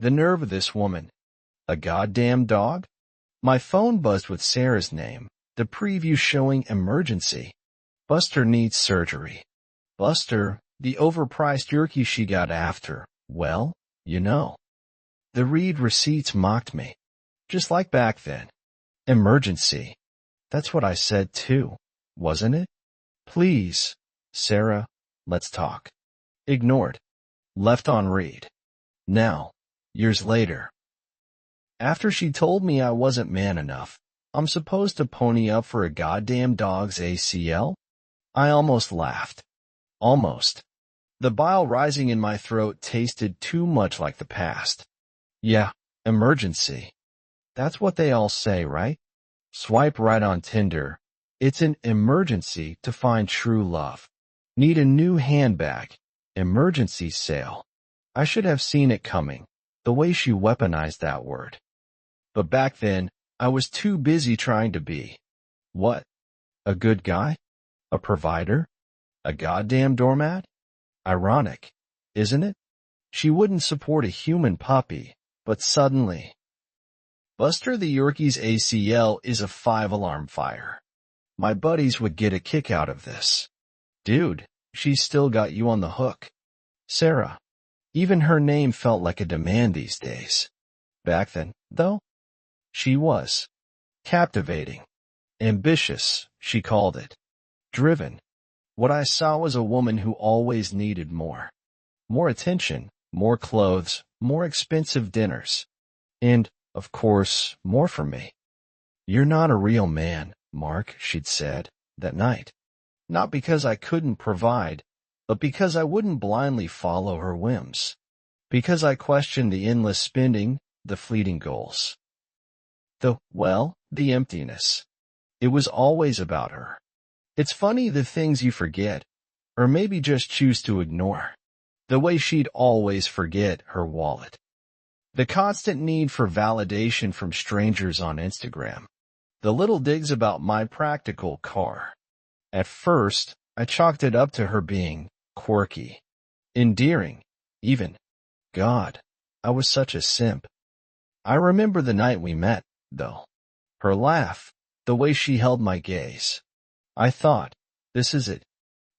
The nerve of this woman. A goddamn dog? My phone buzzed with Sarah's name, the preview showing emergency. Buster needs surgery. Buster, the overpriced Yerky she got after, well, you know. The read receipts mocked me. Just like back then. Emergency. That's what I said too, wasn't it? Please, Sarah, let's talk. Ignored. Left on read. Now, years later. After she told me I wasn't man enough, I'm supposed to pony up for a goddamn dog's ACL? I almost laughed. Almost. The bile rising in my throat tasted too much like the past. Yeah, emergency. That's what they all say, right? Swipe right on Tinder. It's an emergency to find true love. Need a new handbag. Emergency sale. I should have seen it coming, the way she weaponized that word. But back then, I was too busy trying to be. What? A good guy? A provider? A goddamn doormat? Ironic, isn't it? She wouldn't support a human puppy, but suddenly... Buster the Yorkie's ACL is a 5-alarm fire. My buddies would get a kick out of this. Dude, she's still got you on the hook. Sarah. Even her name felt like a demand these days. Back then, though, she was captivating. Ambitious, she called it. Driven. What I saw was a woman who always needed more. More attention, more clothes, more expensive dinners. And, of course, more from me. You're not a real man, Mark, she'd said, that night. Not because I couldn't provide, but because I wouldn't blindly follow her whims. Because I questioned the endless spending, the fleeting goals. The emptiness. It was always about her. It's funny the things you forget, or maybe just choose to ignore. The way she'd always forget her wallet. The constant need for validation from strangers on Instagram. The little digs about my practical car. At first, I chalked it up to her being quirky, endearing, even. God, I was such a simp. I remember the night we met, though. Her laugh, the way she held my gaze. I thought, this is it.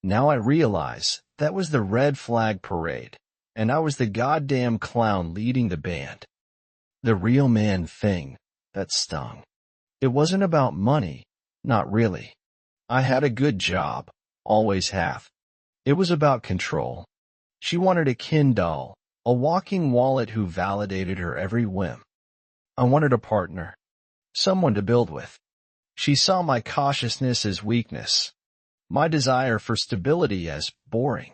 Now I realize that was the red flag parade, and I was the goddamn clown leading the band. The real man thing, that stung. It wasn't about money, not really. I had a good job, always have. It was about control. She wanted a Ken doll, a walking wallet who validated her every whim. I wanted a partner, someone to build with. She saw my cautiousness as weakness, my desire for stability as boring.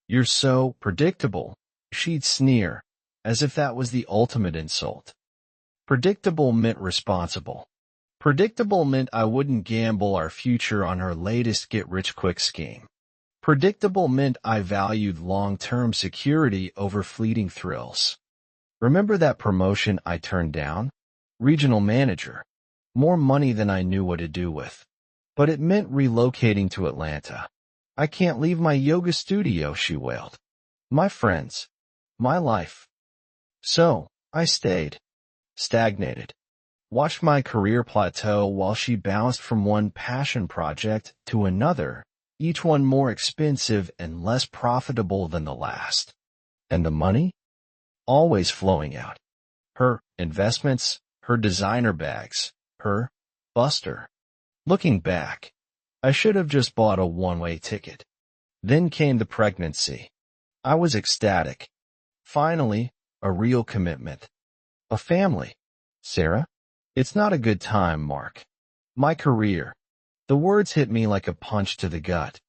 You're so predictable, she'd sneer, as if that was the ultimate insult. Predictable meant responsible. Predictable meant I wouldn't gamble our future on her latest get-rich-quick scheme. Predictable meant I valued long-term security over fleeting thrills. Remember that promotion I turned down? Regional manager. More money than I knew what to do with. But it meant relocating to Atlanta. I can't leave my yoga studio, she wailed. My friends. My life. So, I stayed. Stagnated. Watched my career plateau while she bounced from one passion project to another, each one more expensive and less profitable than the last. And the money? Always flowing out. Her investments, her designer bags, her Buster. Looking back, I should have just bought a one-way ticket. Then came the pregnancy. I was ecstatic. Finally, a real commitment. A family. Sarah? It's not a good time, Mark. My career. The words hit me like a punch to the gut.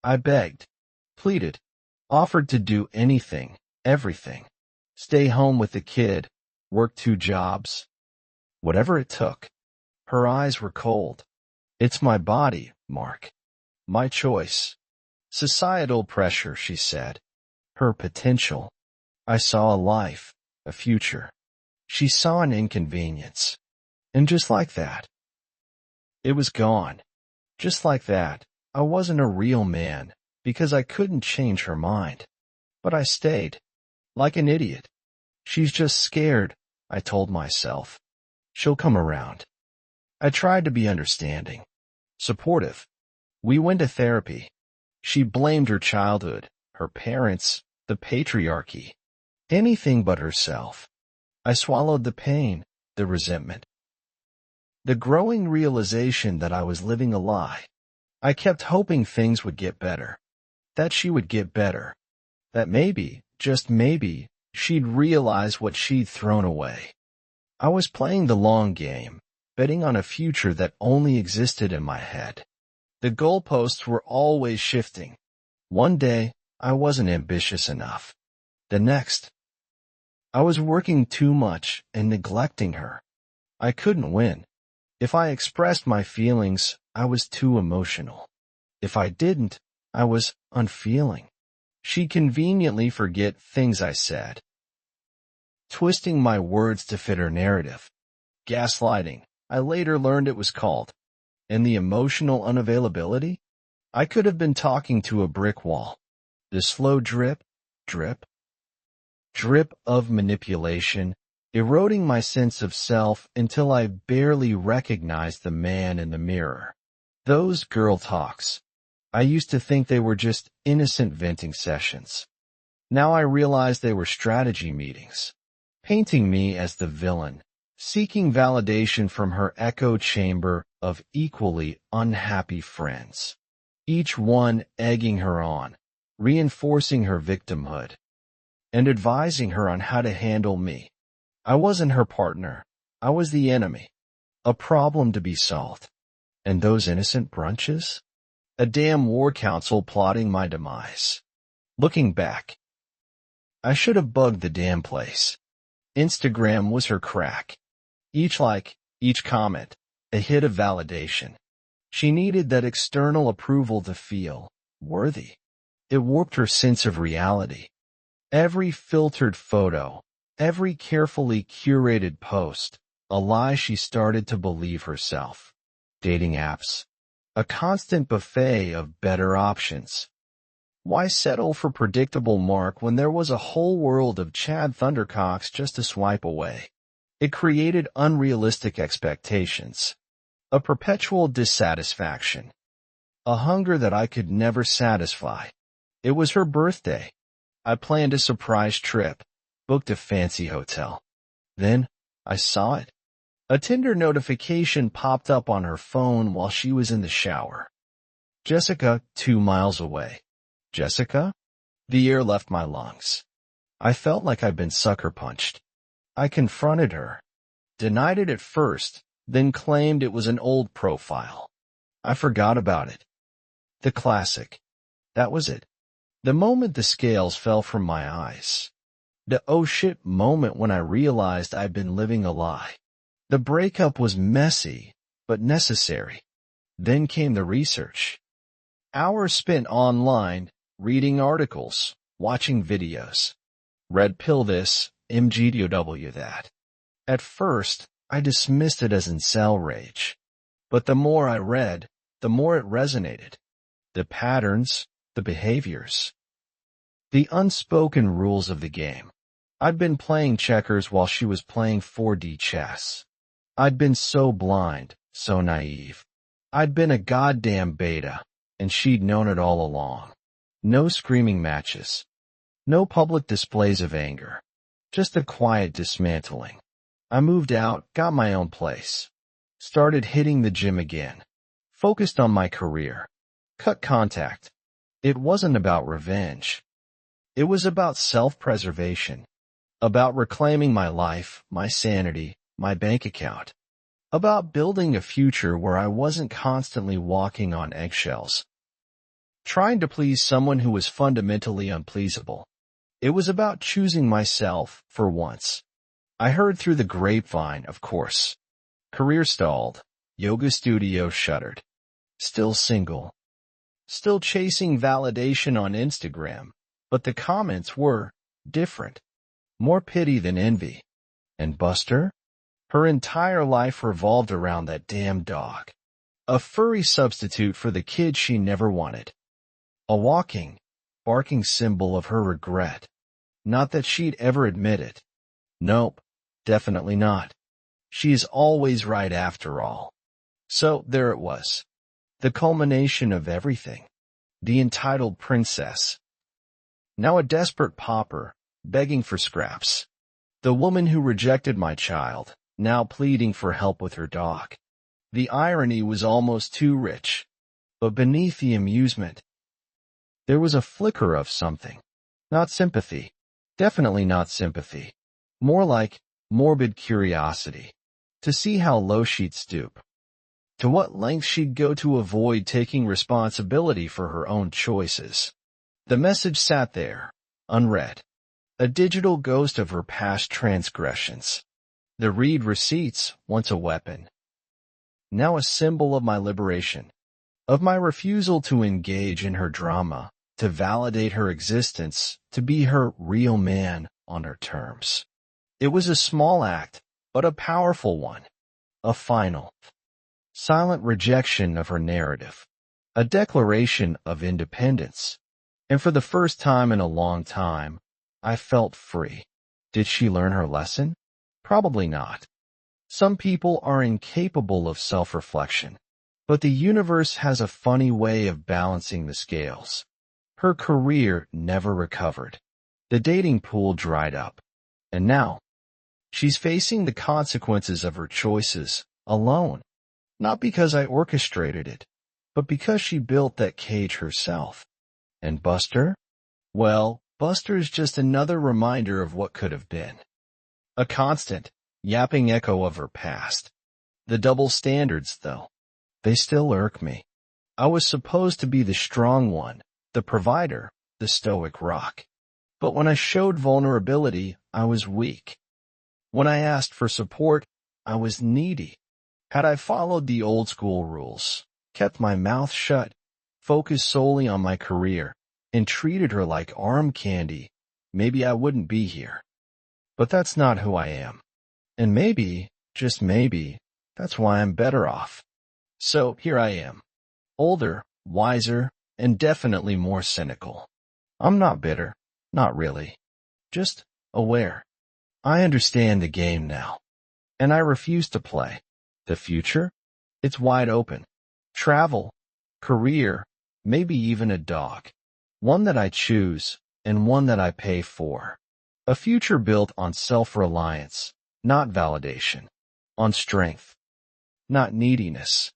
I begged, pleaded, offered to do anything, everything. Stay home with the kid, work 2 jobs. Whatever it took. Her eyes were cold. It's my body, Mark. My choice. Societal pressure, she said. Her potential. I saw a life, a future. She saw an inconvenience. And just like that, it was gone. Just like that, I wasn't a real man because I couldn't change her mind. But I stayed. Like an idiot. She's just scared, I told myself. She'll come around. I tried to be understanding, supportive. We went to therapy. She blamed her childhood, her parents, the patriarchy, anything but herself. I swallowed the pain, the resentment, the growing realization that I was living a lie. I kept hoping things would get better, that she would get better, that maybe, just maybe, she'd realize what she'd thrown away. I was playing the long game, betting on a future that only existed in my head. The goalposts were always shifting. One day, I wasn't ambitious enough. The next, I was working too much and neglecting her. I couldn't win. If I expressed my feelings, I was too emotional. If I didn't, I was unfeeling. She'd conveniently forget things I said, twisting my words to fit her narrative. Gaslighting, I later learned it was called. And the emotional unavailability? I could have been talking to a brick wall. The slow drip, drip, drip of manipulation, eroding my sense of self until I barely recognized the man in the mirror. Those girl talks. I used to think they were just innocent venting sessions. Now I realize they were strategy meetings, painting me as the villain, seeking validation from her echo chamber of equally unhappy friends, each one egging her on, reinforcing her victimhood, and advising her on how to handle me. I wasn't her partner. I was the enemy, a problem to be solved. And those innocent brunches? A damn war council plotting my demise. Looking back, I should have bugged the damn place. Instagram was her crack. Each like, each comment, a hit of validation. She needed that external approval to feel worthy. It warped her sense of reality. Every filtered photo, every carefully curated post, a lie she started to believe herself. Dating apps, a constant buffet of better options. Why settle for predictable Mark when there was a whole world of Chad Thundercocks just a swipe away? It created unrealistic expectations, a perpetual dissatisfaction, a hunger that I could never satisfy. It was her birthday. I planned a surprise trip, booked a fancy hotel. Then, I saw it. A Tinder notification popped up on her phone while she was in the shower. Jessica, 2 miles away. Jessica? The air left my lungs. I felt like I'd been sucker punched. I confronted her, denied it at first, then claimed it was an old profile. I forgot about it. The classic. That was it. The moment the scales fell from my eyes. The oh shit moment when I realized I'd been living a lie. The breakup was messy, but necessary. Then came the research. Hours spent online, reading articles, watching videos. Red pill this, MGDOW that. At first, I dismissed it as incel rage. But the more I read, the more it resonated. The patterns, the behaviors. The unspoken rules of the game. I'd been playing checkers while she was playing 4D chess. I'd been so blind, so naive. I'd been a goddamn beta, and she'd known it all along. No screaming matches. No public displays of anger. Just a quiet dismantling. I moved out, got my own place. Started hitting the gym again. Focused on my career. Cut contact. It wasn't about revenge. It was about self-preservation. About reclaiming my life, my sanity, my bank account. About building a future where I wasn't constantly walking on eggshells, trying to please someone who was fundamentally unpleasable. It was about choosing myself for once. I heard through the grapevine, of course. Career stalled. Yoga studio shuttered. Still single. Still chasing validation on Instagram. But the comments were different. More pity than envy. And Buster? Her entire life revolved around that damn dog. A furry substitute for the kid she never wanted. A walking, barking symbol of her regret. Not that she'd ever admit it. Nope, definitely not. She is always right after all. So there it was. The culmination of everything. The entitled princess. Now a desperate pauper, begging for scraps. The woman who rejected my child, now pleading for help with her dog. The irony was almost too rich. But beneath the amusement, there was a flicker of something. Not sympathy. Definitely not sympathy. More like morbid curiosity. To see how low she'd stoop. To what lengths she'd go to avoid taking responsibility for her own choices. The message sat there, unread. A digital ghost of her past transgressions. The read receipts, once a weapon. Now a symbol of my liberation. Of my refusal to engage in her drama, to validate her existence, to be her real man on her terms. It was a small act, but a powerful one. A final, silent rejection of her narrative. A declaration of independence. And for the first time in a long time, I felt free. Did she learn her lesson? Probably not. Some people are incapable of self-reflection. But the universe has a funny way of balancing the scales. Her career never recovered. The dating pool dried up. And now, she's facing the consequences of her choices, alone. Not because I orchestrated it, but because she built that cage herself. And Buster? Well, Buster's just another reminder of what could have been. A constant, yapping echo of her past. The double standards, though. They still irk me. I was supposed to be the strong one, the provider, the stoic rock. But when I showed vulnerability, I was weak. When I asked for support, I was needy. Had I followed the old school rules, kept my mouth shut, focused solely on my career, and treated her like arm candy, maybe I wouldn't be here. But that's not who I am. And maybe, just maybe, that's why I'm better off. So here I am. Older, wiser, and definitely more cynical. I'm not bitter. Not really. Just aware. I understand the game now. And I refuse to play. The future? It's wide open. Travel, career, maybe even a dog. One that I choose, and one that I pay for. A future built on self-reliance, not validation. On strength, not neediness.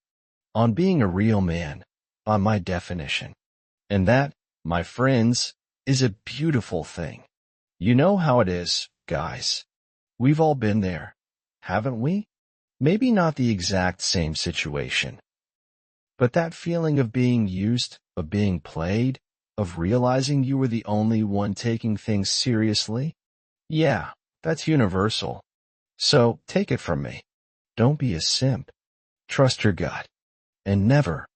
On being a real man, by my definition. And that, my friends, is a beautiful thing. You know how it is, guys. We've all been there, haven't we? Maybe not the exact same situation. But that feeling of being used, of being played, of realizing you were the only one taking things seriously? Yeah, that's universal. So, take it from me. Don't be a simp. Trust your gut. And never,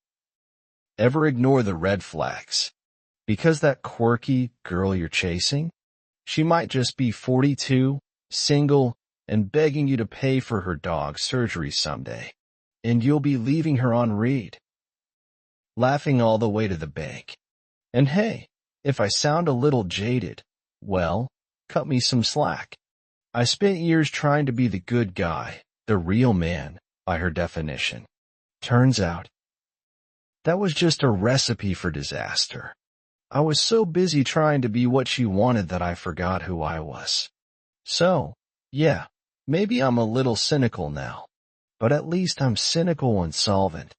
ever ignore the red flags. Because that quirky girl you're chasing, she might just be 42, single, and begging you to pay for her dog surgery someday. And you'll be leaving her on read. Laughing all the way to the bank. And hey, if I sound a little jaded, well, cut me some slack. I spent years trying to be the good guy, the real man, by her definition. Turns out, that was just a recipe for disaster. I was so busy trying to be what she wanted that I forgot who I was. So, yeah, maybe I'm a little cynical now, but at least I'm cynical and solvent.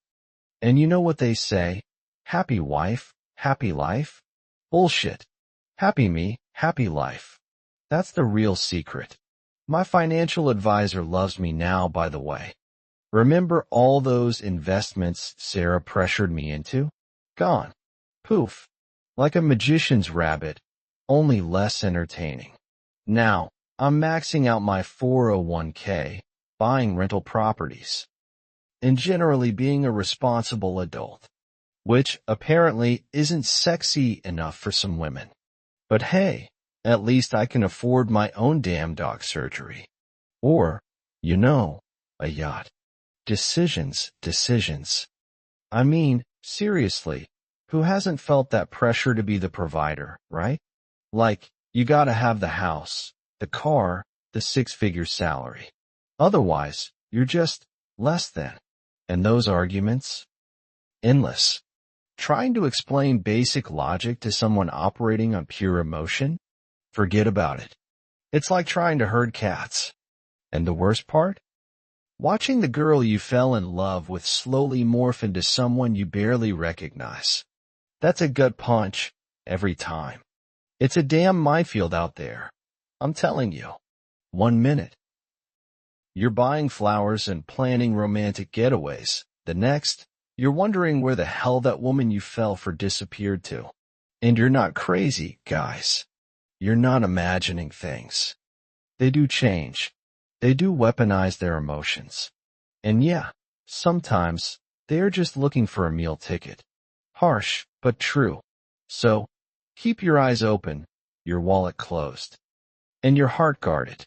And you know what they say? Happy wife, happy life? Bullshit. Happy me, happy life. That's the real secret. My financial advisor loves me now, by the way. Remember all those investments Sarah pressured me into? Gone. Poof. Like a magician's rabbit, only less entertaining. Now, I'm maxing out my 401k, buying rental properties, and generally being a responsible adult, which apparently isn't sexy enough for some women. But hey, at least I can afford my own damn dog surgery. Or, you know, a yacht. Decisions. I mean, seriously, who hasn't felt that pressure to be the provider, right? Like, you gotta have the house, the car, the six-figure salary. Otherwise, you're just less than. And those arguments? Endless. Trying to explain basic logic to someone operating on pure emotion? Forget about it. It's like trying to herd cats. And the worst part? Watching the girl you fell in love with slowly morph into someone you barely recognize. That's a gut punch every time. It's a damn minefield out there. I'm telling you. 1 minute, you're buying flowers and planning romantic getaways. The next, you're wondering where the hell that woman you fell for disappeared to. And you're not crazy, guys. You're not imagining things. They do change. They do weaponize their emotions. And yeah, sometimes they're just looking for a meal ticket. Harsh, but true. So, keep your eyes open, your wallet closed, and your heart guarded.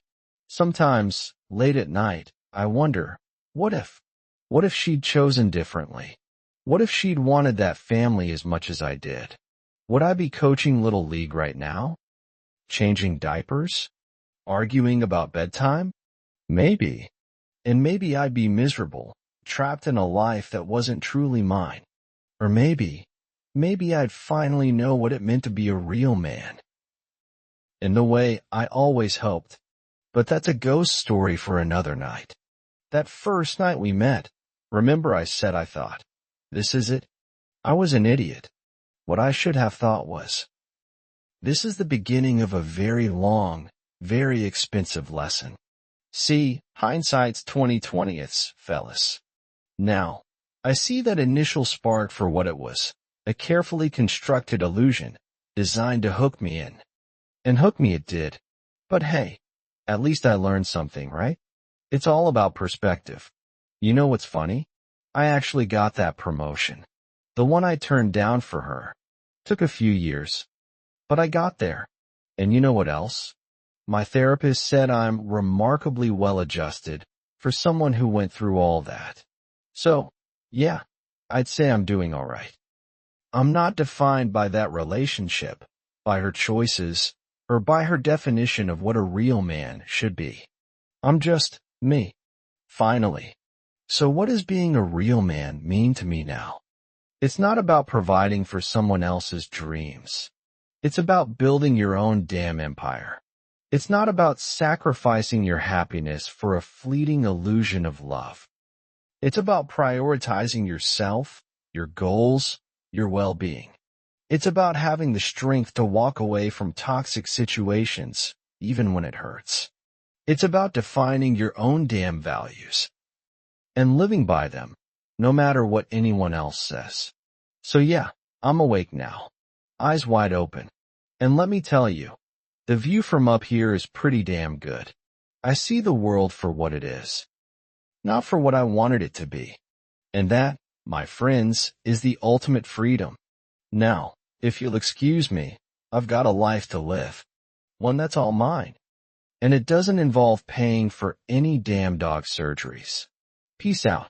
Sometimes, late at night, I wonder, what if she'd chosen differently? What if she'd wanted that family as much as I did? Would I be coaching Little League right now? Changing diapers? Arguing about bedtime? Maybe. And maybe I'd be miserable, trapped in a life that wasn't truly mine. Or maybe I'd finally know what it meant to be a real man. In the way I always hoped. But that's a ghost story for another night. That first night we met, remember I said I thought, this is it? I was an idiot. What I should have thought was, this is the beginning of a very long, very expensive lesson. See, hindsight's 20/20ths, fellas. Now, I see that initial spark for what it was, a carefully constructed illusion, designed to hook me in. And hook me it did. But hey, at least I learned something, right? It's all about perspective. You know what's funny? I actually got that promotion. The one I turned down for her. Took a few years. But I got there. And you know what else? My therapist said I'm remarkably well-adjusted for someone who went through all that. So, yeah, I'd say I'm doing all right. I'm not defined by that relationship, by her choices, or by her definition of what a real man should be. I'm just me. Finally. So what does being a real man mean to me now? It's not about providing for someone else's dreams. It's about building your own damn empire. It's not about sacrificing your happiness for a fleeting illusion of love. It's about prioritizing yourself, your goals, your well-being. It's about having the strength to walk away from toxic situations, even when it hurts. It's about defining your own damn values and living by them, no matter what anyone else says. So yeah, I'm awake now, eyes wide open. And let me tell you, the view from up here is pretty damn good. I see the world for what it is, not for what I wanted it to be. And that, my friends, is the ultimate freedom. Now, if you'll excuse me, I've got a life to live. One that's all mine. And it doesn't involve paying for any damn dog surgeries. Peace out.